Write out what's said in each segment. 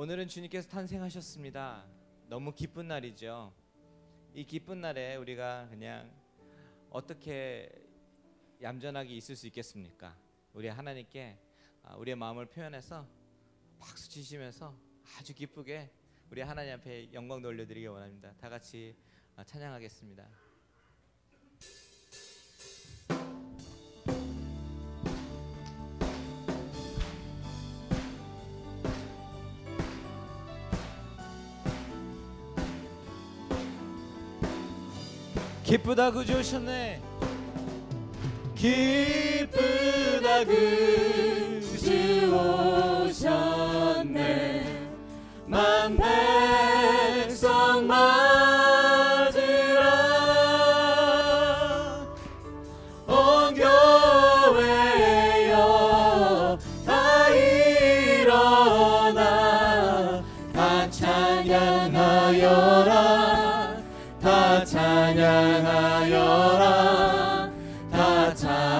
오늘은 주님께서 탄생하셨습니다. 너무 기쁜 날이죠. 이 기쁜 날에 우리가 그냥 어떻게 얌전하게 있을 수 있겠습니까? 우리 하나님께 우리의 마음을 표현해서 박수 치시면서 아주 기쁘게 우리 하나님 앞에 영광 돌려드리기 원합니다. 다 같이 찬양하겠습니다. 기쁘다 구주 오셨네. 기쁘다 구주 오셨네. 만 백성 맞으라. 온 교회여 다 일어나 다 찬양하여라. 다 찬양하여라. 다 찬양하여라.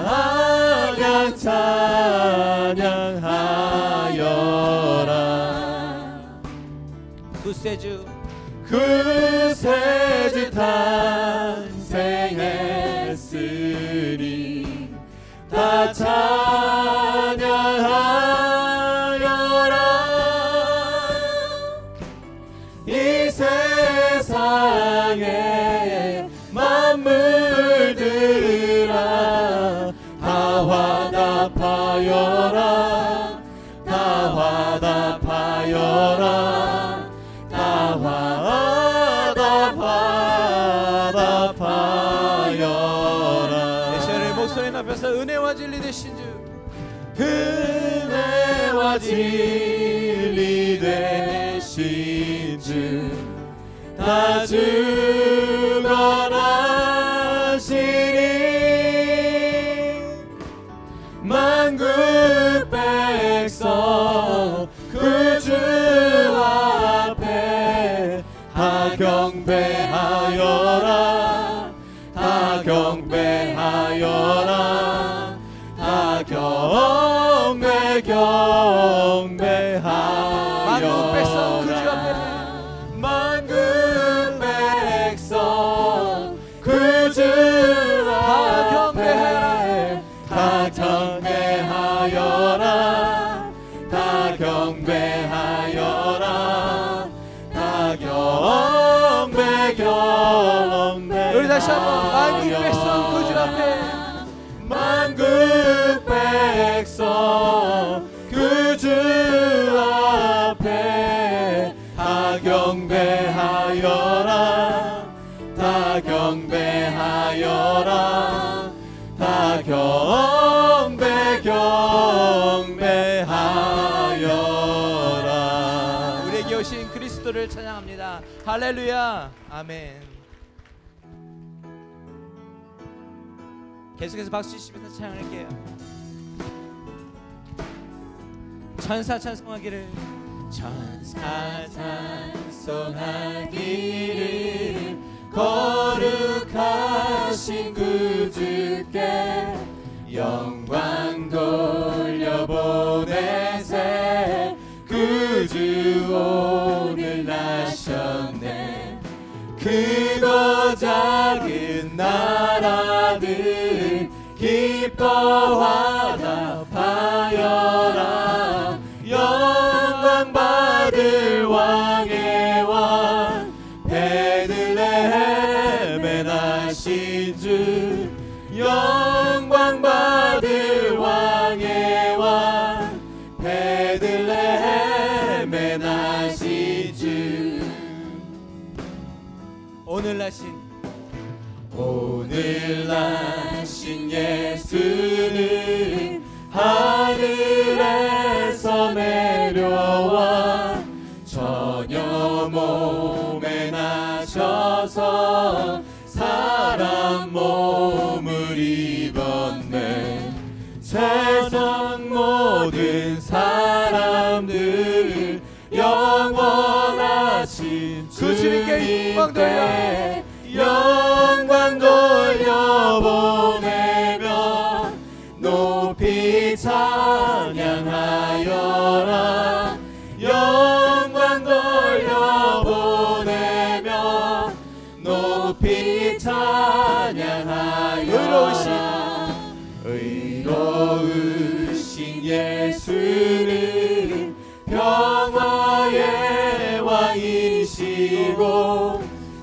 구세주 구세주 탄생했으니 다 찬양하여라. 이 세상에 만물들아 다 화답하여라. 다 화답하여라. 다 화답하여라. 예수의 목소리 앞에서 은혜와 진리 되신 주, 은혜와 진리 되신 주, 다 주관하시니 만국 백성 구주 앞에 다 경배하여라. 다 경배하여라. 다 경배하여라. 만국 백성 구주 앞에 다 경배하여라. 다 경배하여라. 다 경배 우리 다시 한번 만국 백성 구주 앞에, 만국 백성 구주 앞에 다 경배하여라. 다 경배하여라. 다 경배하여라. 우리에게 오신 그리스도를 찬양합니다. 할렐루야. 아멘. 계속해서 박수 치시면서 찬양할게요. 천사 찬송하기를, 천사 찬송하기를 거룩하신 구주께 영광 돌려보내세. 구주 오늘 나셨네. 크고 작은 나라들 기뻐 화답하여라. 영광 받을 왕의 왕 베들레헴에 나신 주. 영광 받을 왕의 왕 베들레헴에 나신 주. 오늘 나신 예수는 하늘에서 내려와 처녀 몸에 나셔서 사람 몸을 입었네. 세상 모든 사람들 영원하신 주님께 영광 돌려, 영광 돌려보내며 높이 찬양하여라. 영광 의로우신 예수는 평화의 왕이시고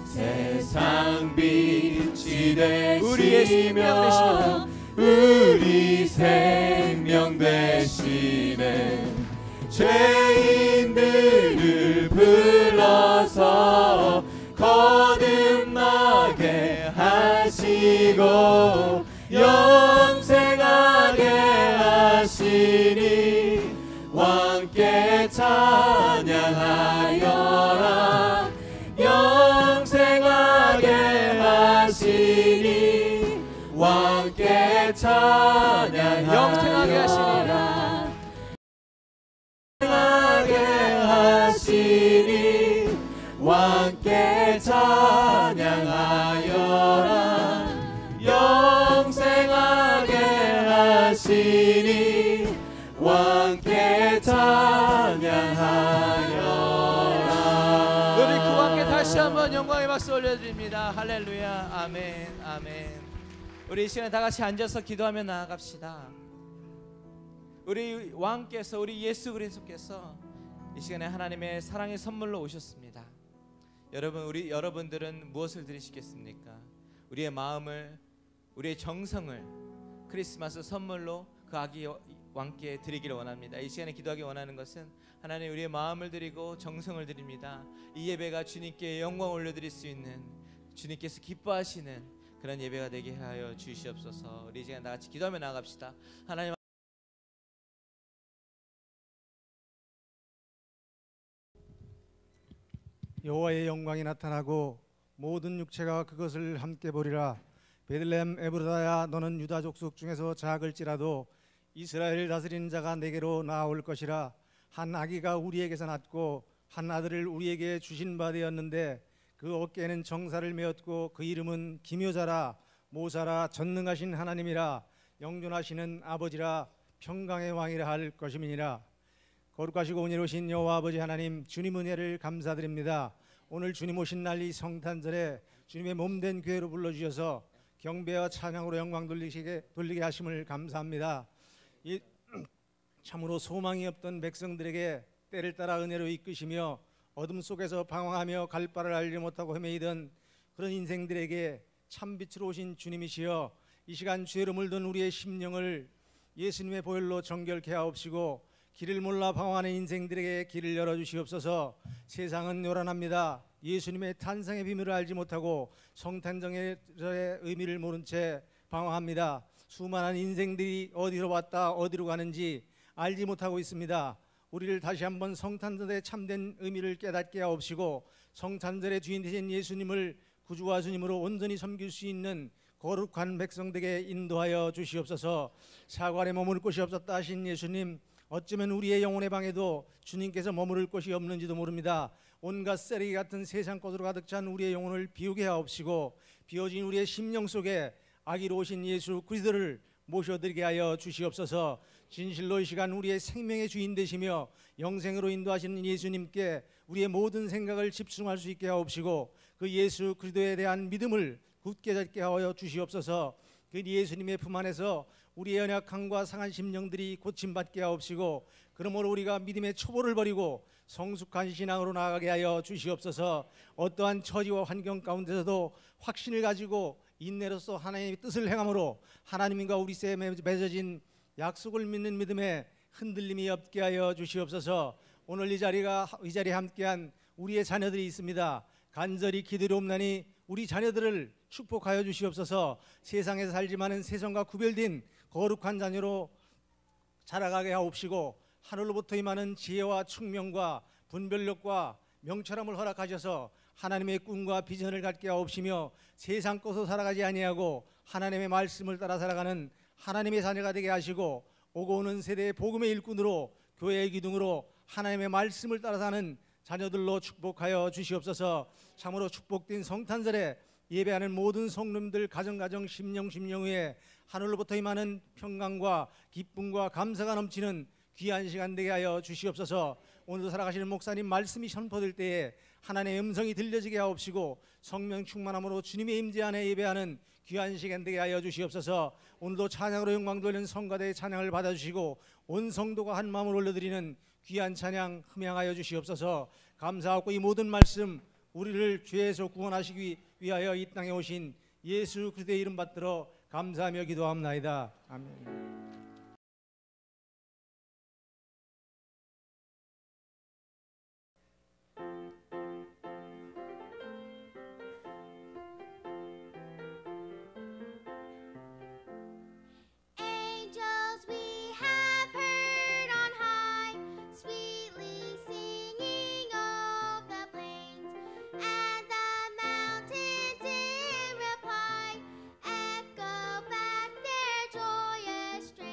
세상 빛이 되시며 우리 생명 되시네. 죄인들을 불러서 거듭나게 하시고 영생하게 하시니 왕께 찬양하여라. 영생하게 하시니 왕께 찬양하여라. 영생하게 하시니 하시니 왕께 찬양하여라. 영생하게 하시니 왕께 찬양하여라. 우리 그 왕께 다시 한번 영광의 박수 올려드립니다. 할렐루야. 아멘. 아멘. 우리 이 시간에 다 같이 앉아서 기도하며 나아갑시다. 우리 왕께서, 우리 예수 그리스도께서 이 시간에 하나님의 사랑의 선물로 오셨습니다. 여러분들은 무엇을 드리시겠습니까? 우리의 마음을, 우리의 정성을 크리스마스 선물로 그 아기 왕께 드리기를 원합니다. 이 시간에 기도하기 원하는 것은 하나님, 우리의 마음을 드리고 정성을 드립니다. 이 예배가 주님께 영광 올려드릴 수 있는, 주님께서 기뻐하시는 그런 예배가 되게 하여 주시옵소서. 우리 이 시간 다 같이 기도하며 나아갑시다. 하나님, 여호와의 영광이 나타나고 모든 육체가 그것을 함께 보리라. 베들레헴 에브라다야, 너는 유다 족속 중에서 작을지라도 이스라엘을 다스리는 자가 내게로 나올 것이라. 한 아기가 우리에게서 낳고 한 아들을 우리에게 주신 바 되었는데 그 어깨에는 정사를 메었고 그 이름은 기묘자라, 모사라, 전능하신 하나님이라, 영존하시는 아버지라, 평강의 왕이라 할 것임이니라. 거룩하시고 은혜로우신 여호와 아버지 하나님, 주님 은혜를 감사드립니다. 오늘 주님 오신 날 이 성탄절에 주님의 몸된 교회로 불러주셔서 경배와 찬양으로 영광 돌리게 하심을 감사합니다. 참으로 소망이 없던 백성들에게 때를 따라 은혜로 이끄시며 어둠 속에서 방황하며 갈 바를 알지 못하고 헤매이던 그런 인생들에게 참빛으로 오신 주님이시여, 이 시간 죄로 물든 우리의 심령을 예수님의 보혈로 정결케 하옵시고 길을 몰라 방황하는 인생들에게 길을 열어주시옵소서. 세상은 요란합니다. 예수님의 탄생의 비밀을 알지 못하고 성탄절의 의미를 모른 채 방황합니다. 수많은 인생들이 어디로 왔다 어디로 가는지 알지 못하고 있습니다. 우리를 다시 한번 성탄절의 참된 의미를 깨닫게 하옵시고 성탄절의 주인 되신 예수님을 구주와 주님으로 온전히 섬길 수 있는 거룩한 백성들에게 인도하여 주시옵소서. 사관에 머무를 곳이 없었다 하신 예수님, 어쩌면 우리의 영혼의 방에도 주님께서 머무를 곳이 없는지도 모릅니다. 온갖 쓰레기 같은 세상 것으로 가득 찬 우리의 영혼을 비우게 하옵시고 비워진 우리의 심령 속에 아기로 오신 예수 그리스도를 모셔드리게 하여 주시옵소서. 진실로 이 시간 우리의 생명의 주인 되시며 영생으로 인도하시는 예수님께 우리의 모든 생각을 집중할 수 있게 하옵시고 그 예수 그리스도에 대한 믿음을 굳게 잡게 하여 주시옵소서. 그 예수님의 품 안에서 우리의 연약함과 상한 심령들이 고침받게 하옵시고 그러므로 우리가 믿음의 초보를 버리고 성숙한 신앙으로 나아가게 하여 주시옵소서. 어떠한 처지와 환경 가운데서도 확신을 가지고 인내로서 하나님의 뜻을 행함으로 하나님과 우리 사이에 맺어진 약속을 믿는 믿음에 흔들림이 없게 하여 주시옵소서. 오늘 이 자리에 함께한 우리의 자녀들이 있습니다. 간절히 기도리옵나니 우리 자녀들을 축복하여 주시옵소서. 세상에서 살지만은 세상과 구별된 거룩한 자녀로 자라가게 하옵시고 하늘로부터 임하는 지혜와 총명과 분별력과 명철함을 허락하셔서 하나님의 꿈과 비전을 갖게 하옵시며 세상 것으로 살아가지 아니하고 하나님의 말씀을 따라 살아가는 하나님의 자녀가 되게 하시고 오고 오는 세대의 복음의 일꾼으로 교회의 기둥으로 하나님의 말씀을 따라 사는 자녀들로 축복하여 주시옵소서. 참으로 축복된 성탄절에 예배하는 모든 성도님들 가정 심령 위에 하늘로부터 임하는 평강과 기쁨과 감사가 넘치는 귀한 시간 되게 하여 주시옵소서. 오늘도 살아가시는 목사님 말씀이 선포될 때에 하나님의 음성이 들려지게 하옵시고 성령 충만함으로 주님의 임재 안에 예배하는 귀한 시간 되게 하여 주시옵소서. 오늘도 찬양으로 영광 돌리는 성가대의 찬양을 받아주시고 온 성도가 한 마음을 올려드리는 귀한 찬양 흠양하여 주시옵소서. 감사하고 이 모든 말씀 우리를 죄에서 구원하시기 위하여 이 땅에 오신 예수 그리스도의 이름 받들어 감사하며 기도합나이다. 아멘. Angels we have heard on high, sweetly singing of the plains, and the mountains in reply echo back their joyous strains.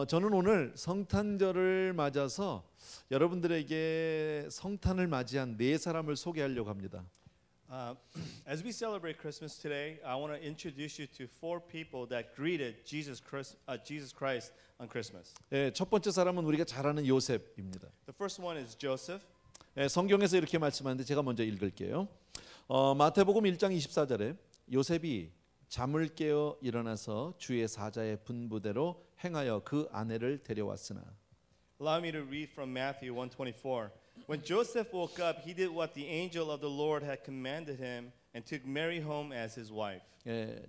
저는 오늘 성탄절을 맞아서 여러분들에게 성탄을 맞이한 네 사람을 소개하려고 합니다. As we celebrate Christmas today, I want to introduce you to 4 people that greeted Jesus Christ on Christmas. 첫 번째 사람은 우리가 잘 아는 요셉입니다. The first one is Joseph. 성경에서 이렇게 말씀하는데 제가 먼저 읽을게요. 마태복음 1장 24절에 요셉이 잠을 깨어 일어나서 주의 사자의 분부대로 행하여 그 아내를 데려왔으나. Allow me to read from Matthew 1:24. When Joseph woke up, he did what the angel of the Lord had commanded him and took Mary home as his wife.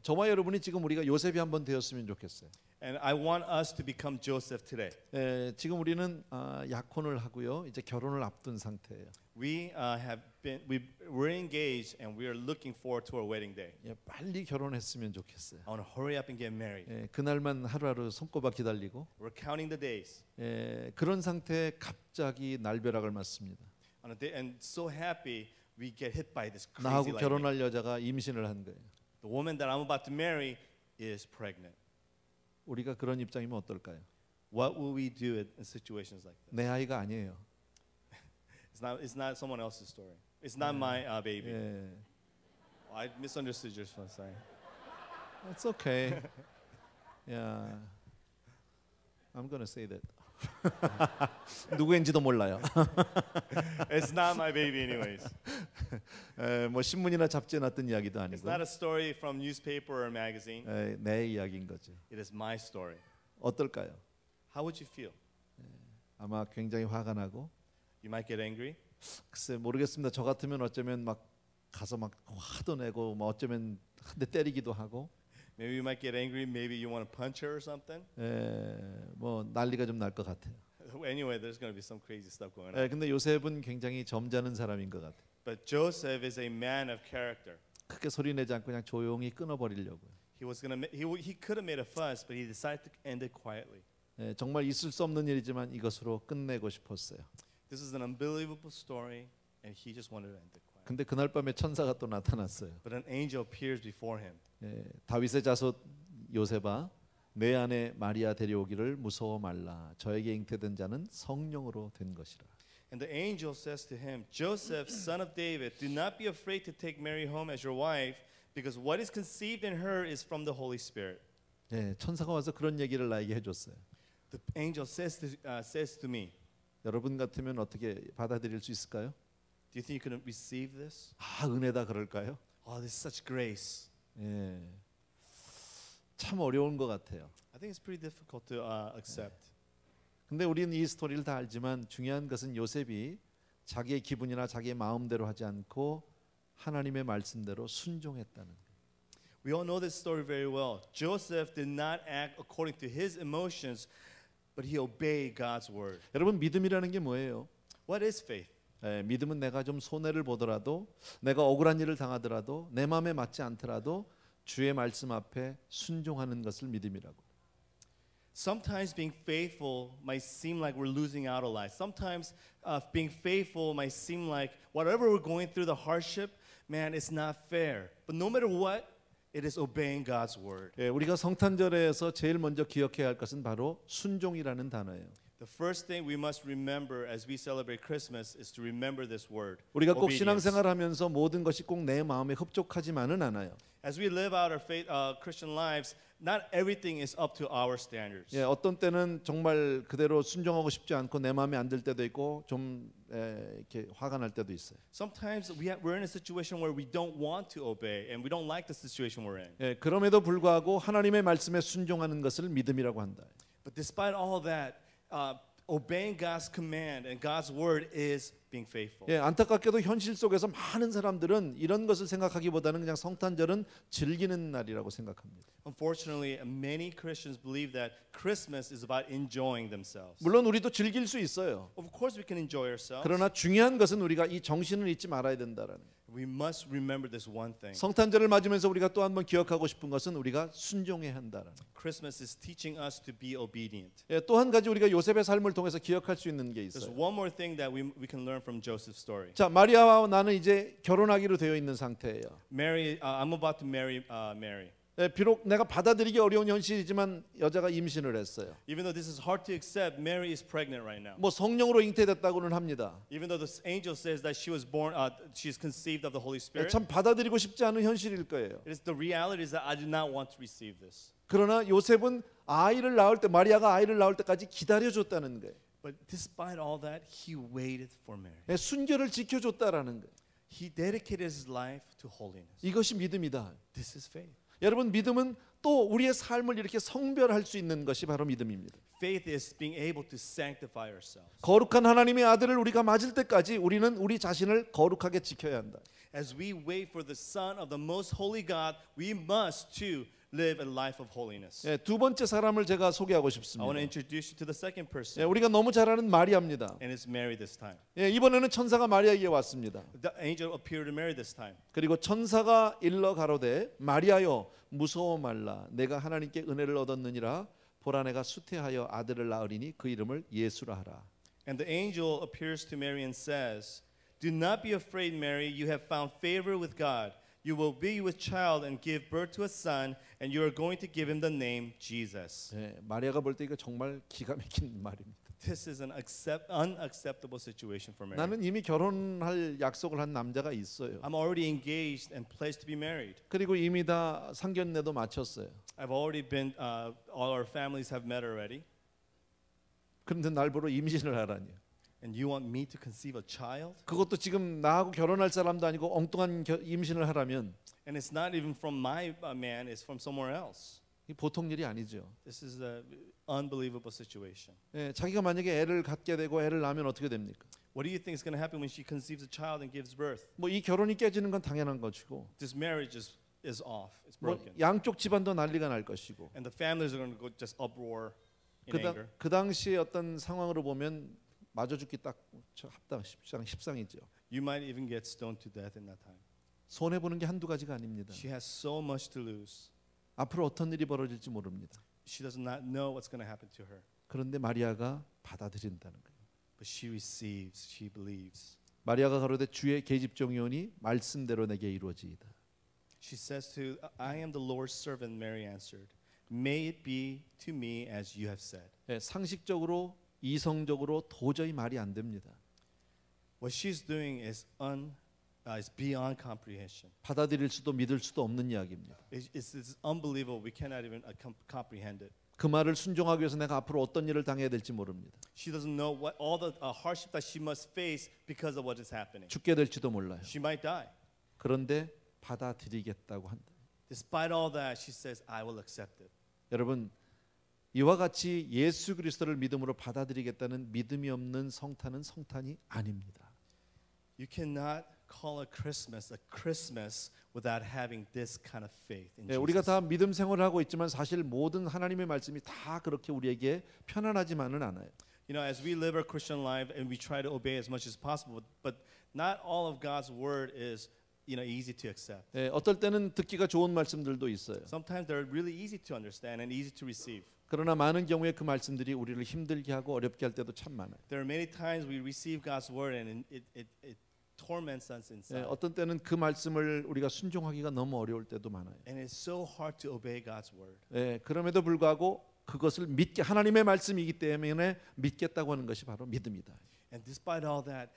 저와 여러분이 지금 우리가 요셉이 한번 되었으면 좋겠어요. And I want us to become Joseph today. 지금 우리는 약혼을 하고요. 이제 결혼을 앞둔 상태예요. We're engaged and we are looking forward to our wedding day. 빨리 결혼했으면 좋겠어요. I want to hurry up and get married. 그날만 하루하루 손꼽아 기다리고. We're counting the days. 그런 상태에 갑자기 날벼락을 맞습니다. And so happy we get hit by this crazy 나하고 lightning. 결혼할 여자가 임신을 한 거예요. The woman that I'm about to marry is pregnant. 우리가 그런 입장이면 어떨까요? What will we do in situations like this? 내 아이가 아니에요. It's not someone else's story. It's not my baby. I misunderstood your response. Sorry. It's okay. Yeah, I'm gonna say that. 누구인지도 몰라요. It's not my baby, anyways. 뭐 신문이나 잡지에 났던 이야기도 It's 아니고 not a story from newspaper or magazine. 내 이야기인 거죠. It is my story. 어떨까요? How would you feel? 아마 굉장히 화가 나고. You might get angry. 글쎄 모르겠습니다. 저 같으면 어쩌면 막 가서 막 화도 내고 뭐 어쩌면 한 대 때리기도 하고. Maybe you might get angry. Maybe you want to punch her or something. 뭐 난리가 좀 날 것 같아요. Anyway, there's going to be some crazy stuff going on. 근데 요셉은 굉장히 점잖은 사람인 것 같아요. But Joseph is a man of character. 크게 소리 내지 않고 그냥 조용히 끊어버리려고요. He could have made a fuss, but he decided to end it quietly. 정말 있을 수 없는 일이지만 이것으로 끝내고 싶었어요. This is an unbelievable story, and he just wanted to end it quietly. 근데 그날 밤에 천사가 또 나타났어요. But an angel appears before him. 다윗의 자손 요셉아, 내 아내 마리아 데려오기를 무서워 말라. 저에게 잉태된 자는 성령으로 된 것이라. And the angel says to him, Joseph, son of David, do not be afraid to take Mary home as your wife, because what is conceived in her is from the Holy Spirit. 천사가 와서 그런 얘기를 나에게 해줬어요. The angel says to me, 여러분 같으면 어떻게 받아들일 수 있을까요? Do you think you can receive this? 은혜다 그럴까요? Oh, this is such grace. 참 어려운 것 같아요. I think it's pretty difficult to accept. 근데 우리는 이 스토리를 다 알지만 중요한 것은 요셉이 자기의 기분이나 자기의 마음대로 하지 않고 하나님의 말씀대로 순종했다는 거예요. We all know this story very well. Joseph did not act according to his emotions, but he obeyed God's word. 여러분 믿음이라는 게 뭐예요? What is faith? 믿음은 내가 좀 손해를 보더라도 내가 억울한 일을 당하더라도 내 마음에 맞지 않더라도 주의 말씀 앞에 순종하는 것을 믿음이라고. Sometimes being faithful might seem like we're losing out a lot. Sometimes being faithful might seem like whatever we're going through, the hardship, man, it's not fair. But no matter what, it is obeying God's word. 우리가 성탄절에서 제일 먼저 기억해야 할 것은 바로 순종이라는 단어예요. The first thing we must remember as we celebrate Christmas is to remember this word. 우리가 꼭 obedience. 신앙생활하면서 모든 것이 꼭 내 마음에 흡족하지만은 않아요. As we live out our faith, Christian lives, not everything is up to our standards. 어떤 때는 정말 그대로 순종하고 싶지 않고 내 마음에 안 들 때도 있고 좀 이렇게 화가 날 때도 있어요. Sometimes we're in a situation where we don't want to obey and we don't like the situation we're in. 그럼에도 불구하고 하나님의 말씀에 순종하는 것을 믿음이라고 한다. But despite all that, obeying God's command and God's word is being faithful. 안타깝게도 현실 속에서 많은 사람들은 이런 것을 생각하기보다는 그냥 성탄절은 즐기는 날이라고 생각합니다. Unfortunately, many Christians believe that Christmas is about enjoying themselves. 물론 우리도 즐길 수 있어요. Of course we can enjoy ourselves. 그러나 중요한 것은 우리가 이 정신을 잊지 말아야 된다라는 거예요. We must remember this one thing. 성탄절을 맞으면서 우리가 또 한 번 기억하고 싶은 것은 우리가 순종해야 한다라는 거예요. Christmas is teaching us to be obedient. 또 한 가지 우리가 요셉의 삶을 통해서 기억할 수 있는 게 There's 있어요. one more thing that we can learn from Joseph's story. 자, 마리아와 나는 이제 결혼하기로 되어 있는 상태예요. I'm about to marry Mary. 비록 내가 받아들이기 어려운 현실이지만 여자가 임신을 했어요. Even though this is hard to accept, Mary is pregnant right now. 뭐 성령으로 잉태됐다고는 합니다. Even though the angel says that she was born, she's conceived of the Holy Spirit. 참 받아들이고 싶지 않은 현실일 거예요. It is the reality is that I do not want to receive this. 그러나 요셉은 아이를 낳을 때 마리아가 아이를 낳을 때까지 기다려줬다는 거예요. But despite all that, he waited for Mary. 순결을 지켜줬다라는 거예요. He dedicated his life to holiness. 이것이 믿음이다. This is faith. 여러분 믿음은 또 우리의 삶을 이렇게 성별할 수 있는 것이 바로 믿음입니다. Faith is being able to sanctify ourselves. 거룩한 하나님의 아들을 우리가 맞을 때까지 우리는 우리 자신을 거룩하게 지켜야 한다. As we wait for the Son of the Most Holy God, we must too live a life of holiness. 두 번째 사람을 제가 소개하고 I want to 싶습니다. introduce you to the second person, 우리가 너무 잘 아는 마리아입니다. and it's Mary this time. 이번에는 천사가 마리아에게 왔습니다. The angel appeared to Mary this time. 그리고 천사가 일러 가로되 마리아여 무서워 말라 내가 하나님께 은혜를 얻었느니라 보라 내가 수태하여 아들을 낳으리니 그 이름을 예수라 하라. And the angel appears to Mary and says, "Do not be afraid, Mary. You have found favor with God. You will be with child and give birth to a son, and you are going to give him the name Jesus." 마리아가 볼 때 이거 정말 기가 막힌 말입니다. This is an unacceptable situation for Mary. 나는 이미 결혼할 약속을 한 남자가 있어요. I'm already engaged and pledged to be married. 그리고 이미 다 상견례도 마쳤어요. I've already been, all our families have met already. 그런데 날 보러 임신을 하라니. And you want me to conceive a child? 그것도 지금 나하고 결혼할 사람도 아니고 엉뚱한 임신을 하라면 And it's not even from my man, it's from somewhere else. 이 보통 일이 아니죠. This is an unbelievable situation. 자기가 만약에 애를 갖게 되고 애를 낳으면 어떻게 됩니까? What do you think is going to happen when she conceives a child and gives birth? 뭐 이 결혼이 깨지는 건 당연한 것이고 This marriage is off. It's 뭐 broken. 양쪽 집안도 난리가 날 것이고 And the families are going to go just uproar in anger. 그 당시의 어떤 상황으로 보면 맞아 죽기 딱 합당 십상이죠. You might even get stoned to death in that time. 손해 보는 게 한두 가지가 아닙니다. She has so much to lose. 앞으로 어떤 일이 벌어질지 모릅니다. She does not know what's going to happen to her. 그런데 마리아가 받아들인다는 거예요. But she receives, she believes. 마리아가 가로되 주의 계집종이오니 말씀대로 내게 이루어지이다. She says to, "I am the Lord's servant," Mary answered. "May it be to me as you have said." 상식적으로 이성적으로 도저히 말이 안 됩니다. What she's doing is beyond comprehension. 받아들일 수도 믿을 수도 없는 이야기입니다. It's unbelievable. We cannot even comprehend it. 그 말을 순종하기 위해서 내가 앞으로 어떤 일을 당해야 될지 모릅니다. She doesn't know what all the hardship that she must face because of what is happening. 죽게 될지도 몰라요. She might die. 그런데 받아들이겠다고 한다. Despite all that, she says, "I will accept it." 여러분 이와 같이 예수 그리스도를 믿음으로 받아들이겠다는 믿음이 없는 성탄은 성탄이 아닙니다. You cannot call a Christmas without having this kind of faith in Jesus. 우리가 다 믿음 생활을 하고 있지만 사실 모든 하나님의 말씀이 다 그렇게 우리에게 편안하지만은 않아요. You know, as we live our Christian life and we try to obey as much as possible, but not all of God's word is, easy to accept. 어떨 때는 듣기가 좋은 말씀들도 있어요. Sometimes they're really easy to understand and easy to receive. 그러나 많은 경우에 그 말씀들이 우리를 힘들게 하고 어렵게 할 때도 참 많아요. There are many times we receive God's word and it torments us inside. 어떤 때는 그 말씀을 우리가 순종하기가 너무 어려울 때도 많아요. And it's so hard to obey God's word. 그럼에도 불구하고 그것을 믿게 하나님의 말씀이기 때문에 믿겠다고 하는 것이 바로 믿음이다. And despite all that,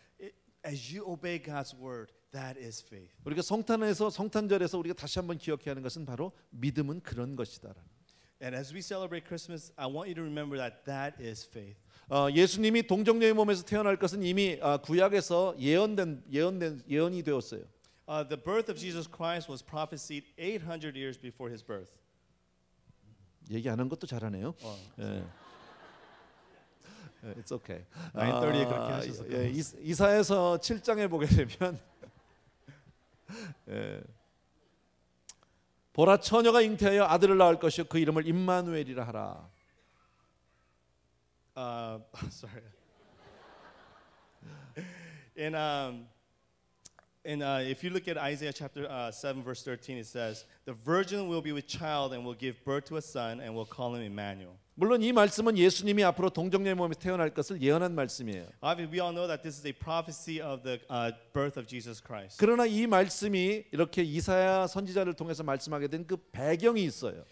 as you obey God's word, that is faith. 우리가 성탄절에서 우리가 다시 한번 기억해야 하는 것은 바로 믿음은 그런 것이다라는. And as we celebrate Christmas, I want you to remember that is faith. 예수님이 동정녀의 몸에서 태어날 것은 이미 구약에서 예언이 되었어요. The birth of Jesus Christ was prophesied 800 years before his birth. 얘기 안 한 것도 잘하네요. It's okay. 9:30에 그렇게 하셔서. 이사야서 7장에 보게 되면 보라 처녀가 잉태하여 아들을 낳을 것이요 그 이름을 임마누엘이라 하라. Sorry. If you look at Isaiah chapter 7 verse 13, it says, "The virgin will be with child and will give birth to a son and will call him Emmanuel." 물론 이 말씀은 예수님이 앞으로 동정녀의 몸에서 태어날 것을 예언한 말씀이에요. Obviously, we all know that this is a prophecy of the birth of Jesus Christ. 그러나 이 말씀이 이렇게 이사야 선지자를 통해서 말씀하게 된 그 배경이 있어요.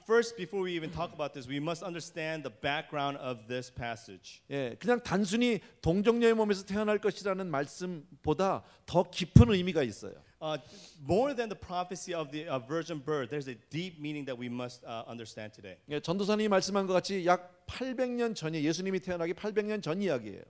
First, before we even talk about this, we must understand the background of this passage. 예, 그냥 단순히 동정녀의 몸에서 태어날 것이라는 말씀보다 더 깊은 의미가 있어요. More than the prophecy of the virgin birth, there's a deep meaning that we must understand today. 예, 전도사님이 말씀한 것 같이 약 800년 전에 예수님이 태어나기 800년 전 이야기예요.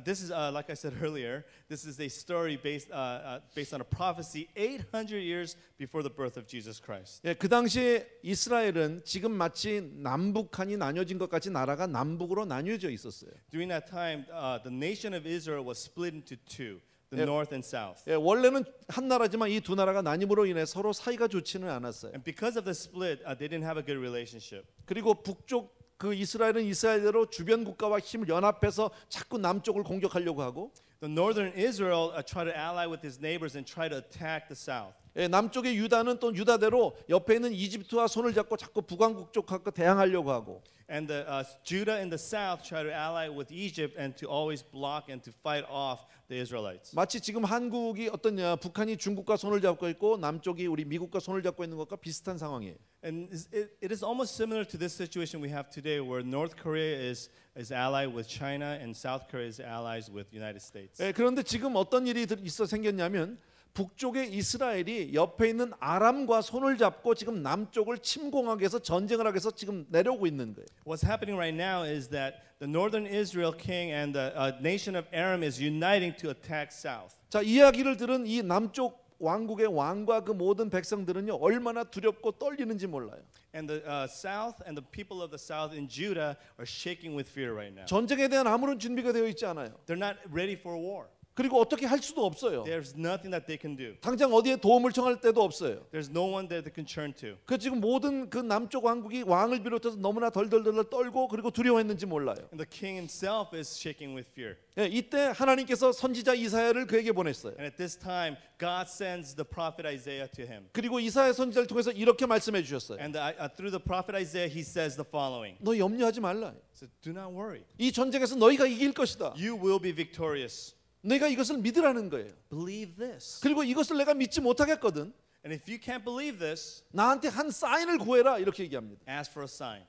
This is, like I said earlier, this is a story based on a prophecy 800 years before the birth of Jesus Christ. 예, 그 당시에 이스라엘은 지금 마치 남북한이 나뉘어진 것 같이 나라가 남북으로 나뉘어져 있었어요. During that time, the nation of Israel was split into two, the north and south. 예, 원래는 한 나라지만 이 두 나라가 나뉨으로 인해 서로 사이가 좋지는 않았어요. And because of the split, they didn't have a good relationship. 그리고 북쪽 그 이스라엘은 이스라엘대로 주변 국가와 힘을 연합해서 자꾸 남쪽을 공격하려고 하고 The northern Israel tried to ally with his neighbors and try to attack the south. 예, 남쪽의 유다는 또 유다대로 옆에 있는 이집트와 손을 잡고 자꾸 북왕국 쪽하고 대항하려고 하고 And the Judah in the south tried to ally with Egypt and to always block and to fight off the Israelites. 마치 지금 한국이 어떠냐 북한이 중국과 손을 잡고 있고 남쪽이 우리 미국과 손을 잡고 있는 것과 비슷한 상황이에요. And it is almost similar to this situation we have today, where North Korea is allied with China and South Korea is allies with United States. 예, 그런데 지금 어떤 일이 있어 생겼냐면 북쪽의 이스라엘이 옆에 있는 아람과 손을 잡고 지금 남쪽을 침공하기 위해서 전쟁을 하기 위해서 지금 내려오고 있는 거예요. What's happening right now is that the northern Israel king and the nation of Aram is uniting to attack south. 자, 이야기를 들은 이 남쪽 왕국의 왕과 그 모든 백성들은요 얼마나 두렵고 떨리는지 몰라요. And the south and the people of the south in Judah are shaking with fear right now. 전쟁에 대한 아무런 준비가 되어 있지 않아요. They're not ready for war. 그리고 어떻게 할 수도 없어요. There's nothing that they can do. 당장 어디에 도움을 청할 데도 없어요. There's no one that they can turn to. 그 지금 모든 그 남쪽 왕국이 왕을 비롯해서 너무나 덜덜덜 떨고 그리고 두려워했는지 몰라요. And the king himself is shaking with fear. 예, 이때 하나님께서 선지자 이사야를 그에게 보냈어요. And at this time, God sends the prophet Isaiah to him. 그리고 이사야 선지자를 통해서 이렇게 말씀해 주셨어요. And through the prophet Isaiah, he says the following. 너 염려하지 말라. So do not worry. 이 전쟁에서 너희가 이길 것이다. You will be victorious. 내가 이것을 믿으라는 거예요. Believe this. 그리고 이것을 내가 믿지 못하겠거든. And if you can't believe this, 나한테 한 사인을 구해라 이렇게 얘기합니다. ask for a sign.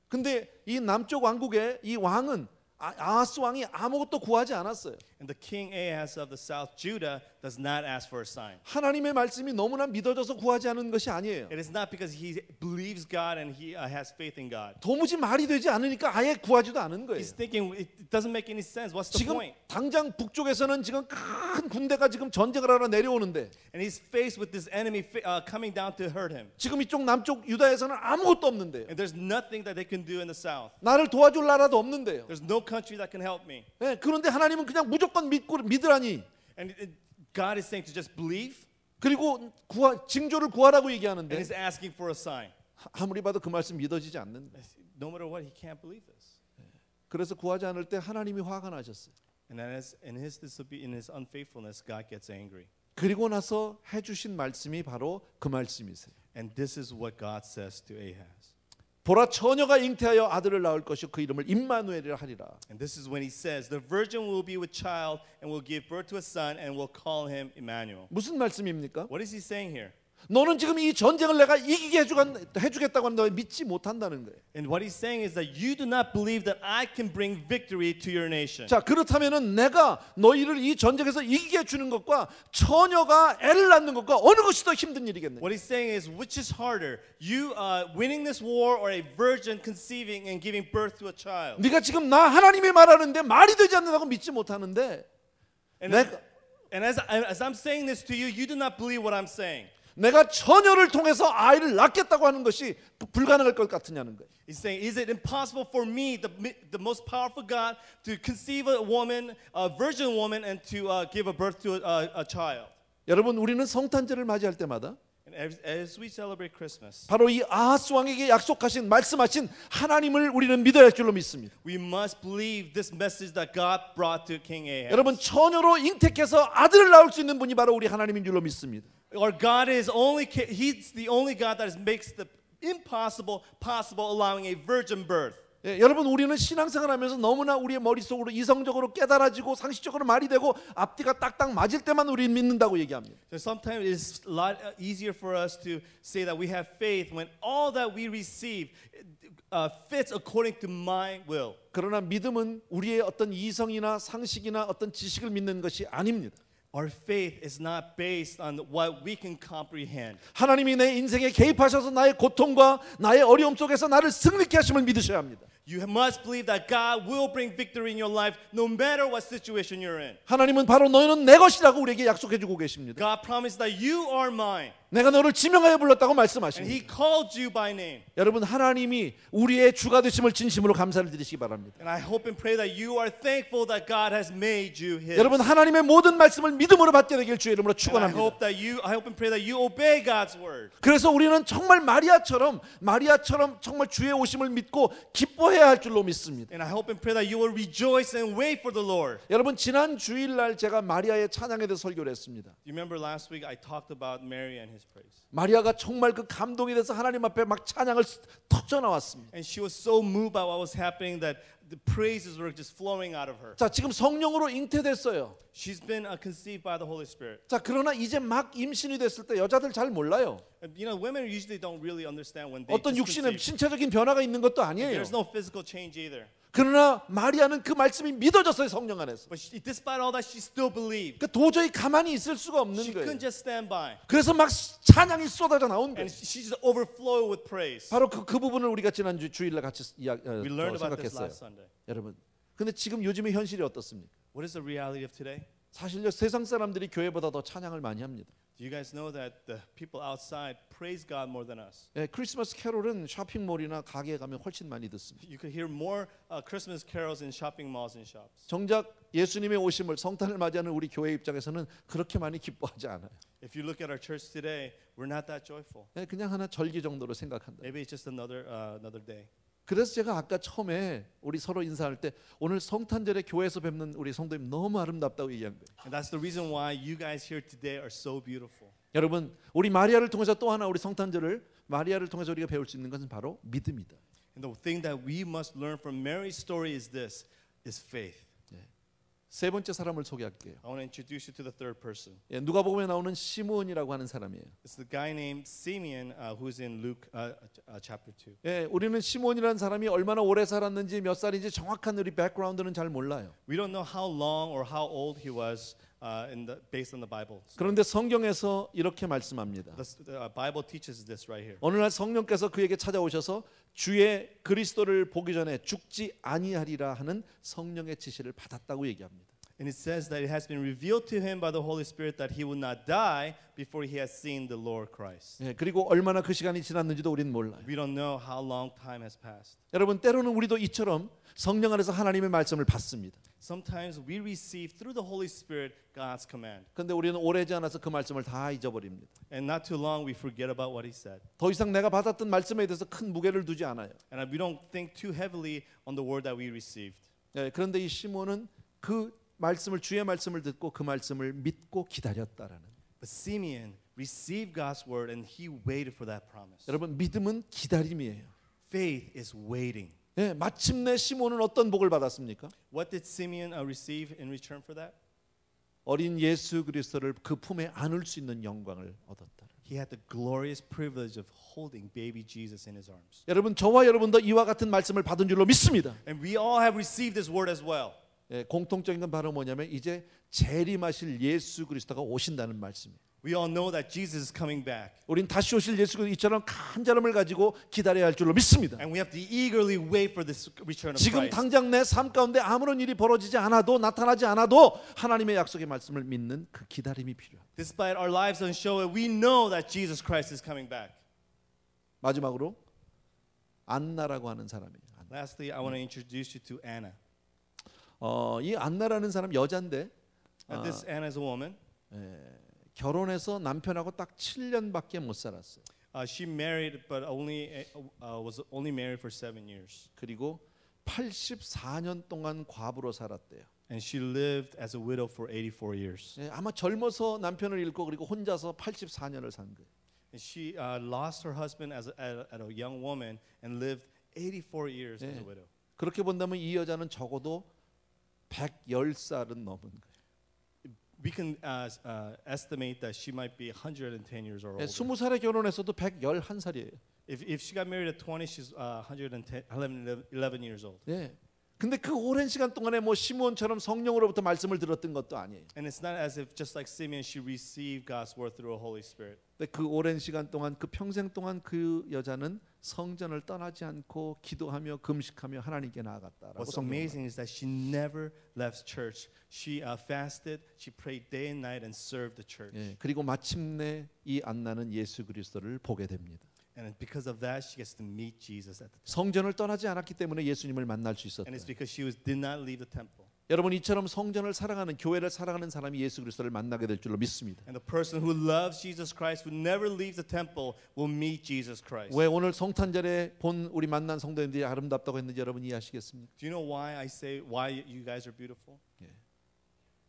근데 이 남쪽 왕국의 이 왕은 아하스 왕이 아무것도 구하지 않았어요. And the king Ahaz of the south Judah does not ask for a sign. 하나님의 말씀이 너무나 믿어져서 구하지 않은 것이 아니에요. It is not because he believes God and he has faith in God. 도무지 말이 되지 않으니까 아예 구하지도 않은 거예요. He's thinking it doesn't make any sense. What's the 지금 point? 당장 북쪽에서는 지금 큰 군대가 지금 전쟁을 하러 내려오는데 And he's faced with this enemy coming down to hurt him. 지금 이쪽 남쪽 유다에서는 아무것도 없는데요. And there's nothing that they can do in the south. 나를 도와줄 나라도 없는데요. There's no country that can help me. 네, 그런데 하나님은 그냥 무조건 믿으라니. And God is saying to just believe. 그리고 징조를 구하라고 And 얘기하는데 he's asking for a sign. 아무리 봐도 그 말씀 믿어지지 않는데. No matter what, he can't believe this. 그래서 구하지 않을 때 하나님이 화가 나셨어요. And then in his unfaithfulness, God gets angry. 그리고 나서 해주신 말씀이 바로 그 말씀이세요. And this is what God says to Ahaz. 보라 처녀가 잉태하여 아들을 낳을 것이요 그 이름을 임마누엘이라 하리라. And this is when he says, the virgin will be with child and will give birth to a son and will call him Emmanuel. 무슨 말씀입니까? What is he saying here? 너는 지금 이 전쟁을 내가 이기게 해주겠다고 하는데 믿지 못한다는 거예요. And what he's saying is that you do not believe that I can bring victory to your nation. 자, 그렇다면은 내가 너희를 이 전쟁에서 이기게 해주는 것과 처녀가 애를 낳는 것과 어느 것이 더 힘든 일이겠느냐? What he's saying is, which is harder, you winning this war or a virgin conceiving and giving birth to a child? 네가 지금 나 하나님이 말하는데 말이 되지 않는다고 믿지 못하는데 And as I'm saying this to you, you do not believe what I'm saying. 내가 처녀를 통해서 아이를 낳겠다고 하는 것이 불가능할 것 같으냐는 거예요. He's saying, is it impossible for me, the most powerful God, to conceive a woman, a virgin woman, and to give a birth to a child? 여러분, 우리는 성탄절을 맞이할 때마다 And as we celebrate Christmas, 바로 이 아하스 왕에게 약속하신 말씀하신 하나님을 우리는 믿어야 할 줄로 믿습니다. we must believe this message that God brought to King Ahaz. 여러분, 처녀로 잉태해서 아들을 낳을 수 있는 분이 바로 우리 하나님인 줄로 믿습니다. Our God is he's the only God that makes impossible possible, allowing a virgin birth. 예, 여러분 우리는 신앙생활하면서 너무나 우리의 머릿속으로 이성적으로 깨달아지고 상식적으로 말이 되고 앞뒤가 딱딱 맞을 때만 우리는 믿는다고 얘기합니다. So sometimes it's a lot easier for us to say that we have faith when all that we receive fits according to my will. 그러나 믿음은 우리의 어떤 이성이나 상식이나 어떤 지식을 믿는 것이 아닙니다. Our faith is not based on what we can comprehend. 하나님이 내 인생에 개입하셔서 나의 고통과 나의 어려움 속에서 나를 승리케 하심을 믿으셔야 합니다. You must believe that God will bring victory in your life no matter what situation you're in. 하나님은 바로 너희는 내 것이라고 우리에게 약속해 주고 계십니다. God promised that you are mine. 내가 너를 지명하여 불렀다고 And 말씀하십니다. He called you by name. 여러분 하나님이 우리의 주가 되심을 진심으로 감사를 드리시기 바랍니다. And I hope and pray that you are thankful that God has made you His. 여러분 하나님의 모든 말씀을 믿음으로 받게 되길 주의 이름으로 And 축원합니다. I hope and pray that you obey God's word. 그래서 우리는 정말 마리아처럼 정말 주의 오심을 믿고 기뻐해야 할 줄로 믿습니다. And I hope and pray that you will rejoice and wait for the Lord. 여러분 지난 주일날 제가 마리아의 찬양에 대해서 설교를 했습니다. You remember last week I talked about Mary and His praise. 마리아가 정말 그 감동이 돼서 하나님 앞에 막 찬양을 터져 나왔습니다. And she was so moved by what was happening that the praises were just flowing out of her. 자, 지금 성령으로 잉태됐어요. She's been conceived by the Holy Spirit. 자, 그러나 이제 막 임신이 됐을 때 여자들 잘 몰라요. And, you know, women usually don't really understand when they 어떤 just 육신의 conceive. 신체적인 변화가 있는 것도 아니에요. There's no physical change either. 그러나 마리아는 그 말씀이 믿어졌어요, 성령 안에서. But despite all that, she still believed. 그러니까 도저히 가만히 있을 수가 없는 She 거예요. couldn't just stand by. 그래서 막 찬양이 쏟아져 나온 거예요. And she just overflowed with praise. 바로 그 부분을 우리가 지난 주일날 같이 We learned about this 생각했어요. last Sunday. 여러분, 근데 지금 요즘의 현실이 어떻습니까? What is the reality of today? 사실요 세상 사람들이 교회보다 더 찬양을 많이 합니다. Do you guys know that the people outside praise God more than us? 예, 크리스마스 캐롤은 쇼핑몰이나 가게에 가면 훨씬 많이 듣습니다. You could hear more Christmas carols in shopping malls and shops. 정작 예수님의 오심을 성탄을 맞이하는 우리 교회 입장에서는 그렇게 많이 기뻐하지 않아요. If you look at our church today, we're not that joyful. 예, 그냥 하나 절기 정도로 생각한다. Maybe it's just another day. 그래서 제가 아까 처음에 우리 서로 인사할 때 오늘 성탄절에 교회에서 뵙는 우리 성도님 너무 아름답다고 얘기한 거예요. And that's the reason why you guys here today are so beautiful. 여러분, 우리 마리아를 통해서 또 하나 우리 성탄절을 마리아를 통해서 우리가 배울 수 있는 것은 바로 믿음이다. And the thing that we must learn from Mary's story is this, is faith. 세 번째 사람을 소개할게요. I want to introduce you to the third person. 예, 누가복음에 나오는 시므온이라고 하는 사람이에요. It's the guy named Simeon who's in Luke chapter 2. 예, 우리는 시므온이라는 사람이 얼마나 오래 살았는지 몇 살인지 정확한 우리 백그라운드는 잘 몰라요. We don't know how long or how old he was based on the Bible. 그런데 성경에서 이렇게 말씀합니다. The Bible teaches this right here. 어느 날 성령께서 그에게 찾아오셔서 주의 그리스도를 보기 전에 죽지 아니하리라 하는 성령의 지시를 받았다고 얘기합니다. And it says that it has been revealed to him by the Holy Spirit that he would not die before he has seen the Lord Christ. 예, 그리고 얼마나 그 시간이 지났는지도 우리는 몰라요. We don't know how long time has passed. 여러분, 때로는 우리도 이처럼 성령 안에서 하나님의 말씀을 받습니다. Sometimes we receive through the Holy Spirit God's command. 그런데 우리는 오래지 않아서 그 말씀을 다 잊어버립니다. And not too long we forget about what he said. 더 이상 내가 받았던 말씀에 대해서 큰 무게를 두지 않아요. And we don't think too heavily on the word that we received. 예, 그런데 이 시몬은 그 말씀을 주의 말씀을 듣고 그 말씀을 믿고 기다렸다라는. But Simeon received God's word and he waited for that promise. 여러분, 믿음은 기다림이에요. Faith is waiting. 예, 마침내 시몬은 어떤 복을 받았습니까? What did Simeon receive in return for that? 어린 예수 그리스도를 그 품에 안을 수 있는 영광을 얻었다. He had the glorious privilege of holding baby Jesus in his arms. 여러분, 저와 여러분도 이와 같은 말씀을 받은 줄로 믿습니다. And we all have received this word as well. 예, 공통적인 건 바로 뭐냐면 이제 재림하실 예수 그리스도가 오신다는 말씀이에요. We all know that Jesus is coming back. 우린 다시 오실 예수 그리스도 이처럼 간절함을 가지고 기다려야 할 줄로 믿습니다. And we have to eagerly wait for this return of 지금 Christ. 당장 내 삶 가운데 아무런 일이 벌어지지 않아도 나타나지 않아도 하나님의 약속의 말씀을 믿는 그 기다림이 필요합니다. Despite our lives don't show it, we know that Jesus Christ is coming back. 마지막으로 안나라고 하는 사람이에요. Lastly, I want to introduce you to Anna. 이 안나라는 사람 여자인데 This Anna is a woman. 결혼해서 남편하고 딱 7년밖에 못 살았어요. She married, but was only married for 7 years. 그리고 84년 동안 과부로 살았대요. And she lived as a widow for 84 years. 아마 젊어서 남편을 잃고 그리고 혼자서 84년을 산 거예요. And she lost her husband as at a young woman and lived 84 years as a widow. 그렇게 본다면 이 여자는 적어도 110살은 넘은 거예요. We can estimate that she might be 110 years or older. 20살에 결혼했어도 111살이에요. If she got married at 20, she's 11 years old. 예. 근데 그 오랜 시간 동안에 뭐 시므온처럼 성령으로부터 말씀을 들었던 것도 아니에요. And it's not as if just like Simeon, she received God's word through a Holy Spirit. 근데 그 오랜 시간 동안 그 평생 동안 그 여자는 성전을 떠나지 않고 기도하며 금식하며 하나님께 나아갔다라고 What's 성경은 amazing is that she never left church. She fasted, she prayed day and night and served the church. 예, 그리고 마침내 이 안나는 예수 그리스도를 보게 됩니다. And because of that, she gets to meet Jesus at the temple. 성전을 떠나지 않았기 때문에 예수님을 만날 수 있었다. And it's because she did not leave the temple. 여러분 이처럼 성전을 사랑하는 교회를 사랑하는 사람이 예수 그리스도를 만나게 될 줄로 믿습니다. And the person who loves Jesus Christ, who never leaves the temple, will meet Jesus Christ. 왜 오늘 성탄절에 본 우리 만난 성도님들이 아름답다고 했는지 여러분 이해하시겠습니까? Do you know why I say why you guys are beautiful?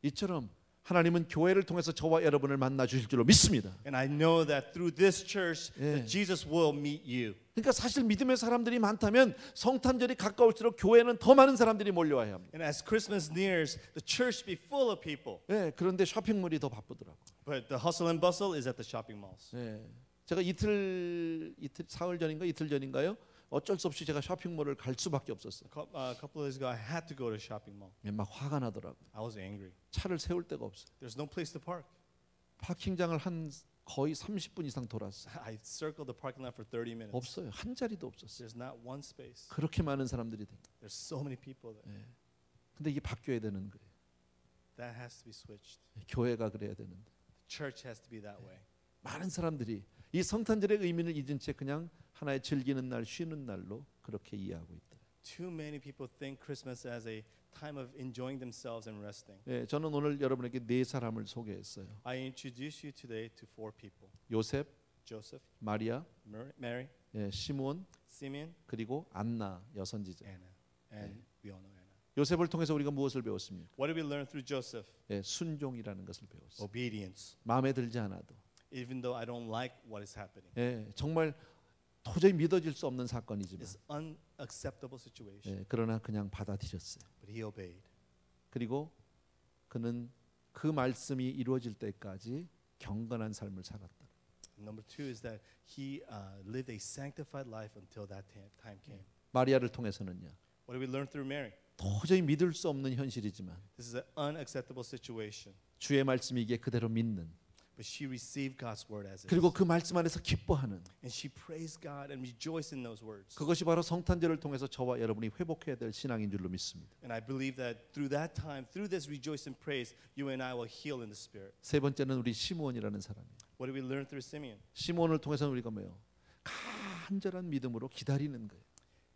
이처럼 하나님은 교회를 통해서 저와 여러분을 만나 주실 줄로 믿습니다. And I know that through this church, Yeah. that Jesus will meet you. 그러니까 사실 믿음의 사람들이 많다면 성탄절이 가까울수록 교회는 더 많은 사람들이 몰려와야 합니다. And as Christmas nears, the church be full of people. 예, 그런데 쇼핑몰이 더 바쁘더라고. But the hustle and bustle is at the shopping malls. 예, 제가 사흘 전인가 이틀 전인가요? 어쩔 수 없이 제가 쇼핑몰을 갈 수밖에 없었어요. A couple of days ago, I had to go to a shopping mall. 예, 막 화가 나더라고. I was angry. 차를 세울 데가 없어요. There's no place to park. 파킹장을 한 거의 30분 이상 돌았어요. I circled the parking lot for 30 minutes. 없어요. 한 자리도 없었어요. There's not one space. 그렇게 많은 사람들이 된 거예요. There's so many people there. 근데 이게 바뀌어야 되는 거예요. That has to be switched. 교회가 그래야 되는데 The church has to be that way. 많은 사람들이 이 성탄절의 의미를 잊은 채 그냥 하나의 즐기는 날, 쉬는 날로 그렇게 이해하고 있다. Too many people think Christmas as a time of enjoying themselves and resting. 예, 저는 오늘 여러분에게 네 사람을 소개했어요. I introduce you today to four people: 요셉, Joseph, 마리아, Mary, 예, 시므온, Simeon, 그리고 안나 여선지자. Anna, and we all know Anna. 요셉을 통해서 우리가 무엇을 배웠습니까? What did we learn through Joseph? 예, 순종이라는 것을 배웠어요. Obedience. 마음에 들지 않아도, Even though I don't like what is happening, 예, 정말 도저히 믿어질 수 없는 사건이지만, it's unacceptable situation. 예, 그러나 그냥 받아들였어요. But he obeyed. 그리고 그는 그 말씀이 이루어질 때까지 경건한 삶을 살았다. Number two is that he lived a sanctified life until that time came. 마리아를 통해서는요. What did we learn through Mary? 도저히 믿을 수 없는 현실이지만 This is an unacceptable situation, 주의 말씀이기에 그대로 믿는, but she received God's word as it 그리고 is. 그 말씀 안에서 기뻐하는, And she praised God and rejoiced in those words. 그것이 바로 성탄절을 통해서 저와 여러분이 회복해야 될 신앙인 줄로 믿습니다. And I believe that through that time, through this rejoice and praise, you and I will heal in the spirit. 세 번째는 우리 시므온이라는 사람이에요. What did we learn through Simeon? 시므온을 통해서 우리가 뭐요? 간절한 믿음으로 기다리는 거예요.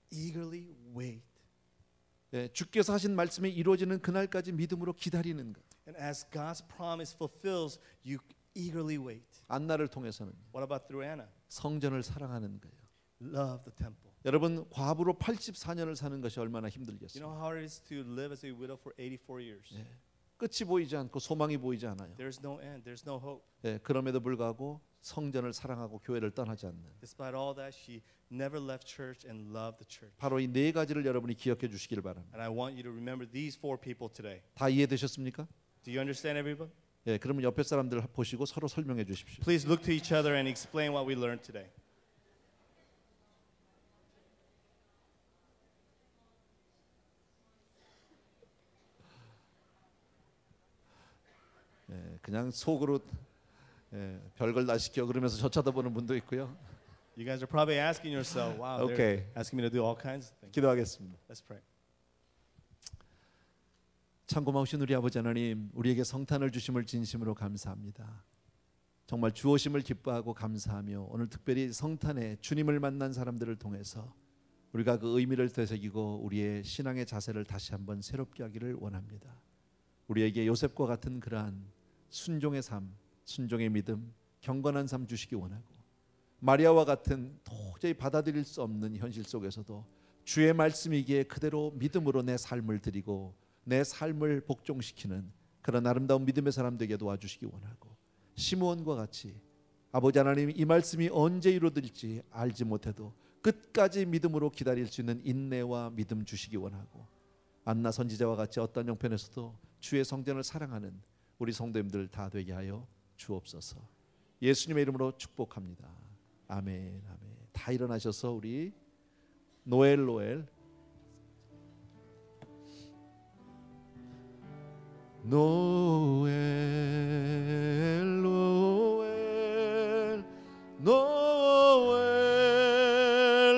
Eagerly wait. 예, 주께서 하신 말씀이 이루어지는 그날까지 믿음으로 기다리는 것. And as God's promise fulfills, you eagerly wait. 안나를 통해서는 What about through Anna? 성전을 사랑하는 거예요. Love the temple. 여러분 과부로 84년을 사는 것이 얼마나 You 힘들겠어요. know how hard it is to live as a widow for 84 years? 끝이 보이지 않고 소망이 보이지 않아요. There's no end. There's no hope. 예, 그럼에도 불구하고 성전을 사랑하고 교회를 떠나지 않는, Despite all that, she never left church and loved the church. 바로 이 네 가지를 여러분이 기억해 주시길 바랍니다. And I want you to remember these four people today. 다 이해되셨습니까? Do you understand, everyone? 예, 그러면 옆에 사람들 보시고 서로 설명해 주십시오. Please look to each other and explain what we learned today. 예, 그냥 속으로 예, 별걸 다 시켜 그러면서 저 쳐다보는 분도 있고요. You guys are probably asking yourself, wow, Okay. they're asking me to do all kinds of things. 기도하겠습니다. Let's pray. 참 고마우신 우리 아버지 하나님, 우리에게 성탄을 주심을 진심으로 감사합니다. 정말 주오심을 기뻐하고 감사하며 오늘 특별히 성탄에 주님을 만난 사람들을 통해서 우리가 그 의미를 되새기고 우리의 신앙의 자세를 다시 한번 새롭게 하기를 원합니다. 우리에게 요셉과 같은 그러한 순종의 삶, 순종의 믿음, 경건한 삶 주시기 원하고, 마리아와 같은 도저히 받아들일 수 없는 현실 속에서도 주의 말씀이기에 그대로 믿음으로 내 삶을 드리고 내 삶을 복종시키는 그런 아름다운 믿음의 사람 되게 도와주시기 원하고, 시므온과 같이 아버지 하나님, 이 말씀이 언제 이루어질지 알지 못해도 끝까지 믿음으로 기다릴 수 있는 인내와 믿음 주시기 원하고, 안나 선지자와 같이 어떤 형편에서도 주의 성전을 사랑하는 우리 성도님들 다 되게 하여 주옵소서. 예수님의 이름으로 축복합니다. 아멘. 아멘. 다 일어나셔서 우리 노엘 노엘 노엘 노엘 노엘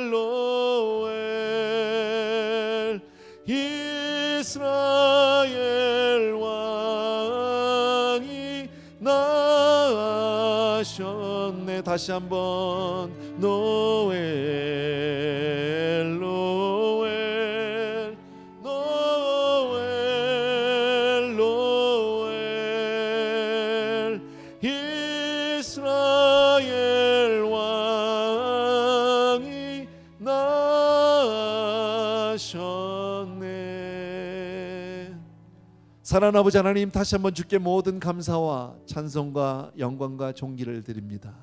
노엘 이스라엘 왕이 나셨네. 다시 한번 노엘 노엘 노엘 노엘 이스라엘 왕이 나셨네. 사랑하는 아버지 하나님, 다시 한번 주께 모든 감사와 찬송과 영광과 존귀를 드립니다.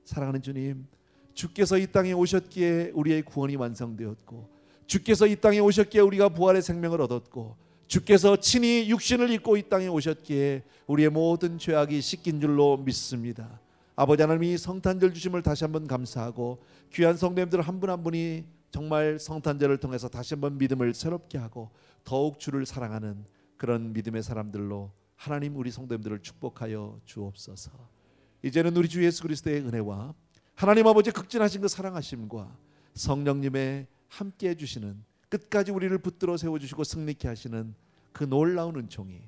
사랑하는 주님, 주께서 이 땅에 오셨기에 우리의 구원이 완성되었고, 주께서 이 땅에 오셨기에 우리가 부활의 생명을 얻었고, 주께서 친히 육신을 입고 이 땅에 오셨기에 우리의 모든 죄악이 씻긴 줄로 믿습니다. 아버지 하나님, 이 성탄절 주심을 다시 한번 감사하고, 귀한 성도님들 한 분 한 분이 정말 성탄절을 통해서 다시 한번 믿음을 새롭게 하고 더욱 주를 사랑하는 그런 믿음의 사람들로 하나님 우리 성도님들을 축복하여 주옵소서. 이제는 우리 주 예수 그리스도의 은혜와 하나님 아버지 극진하신 그 사랑하심과 성령님의 함께해 주시는, 끝까지 우리를 붙들어 세워주시고 승리케 하시는 그 놀라운 은총이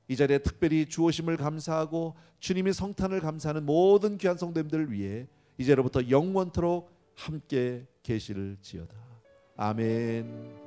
이 자리에 특별히 주오심을 감사하고 주님이 성탄을 감사하는 모든 귀한 성도님들을 위해 이제로부터 영원토록 함께 계실지어다. 아멘.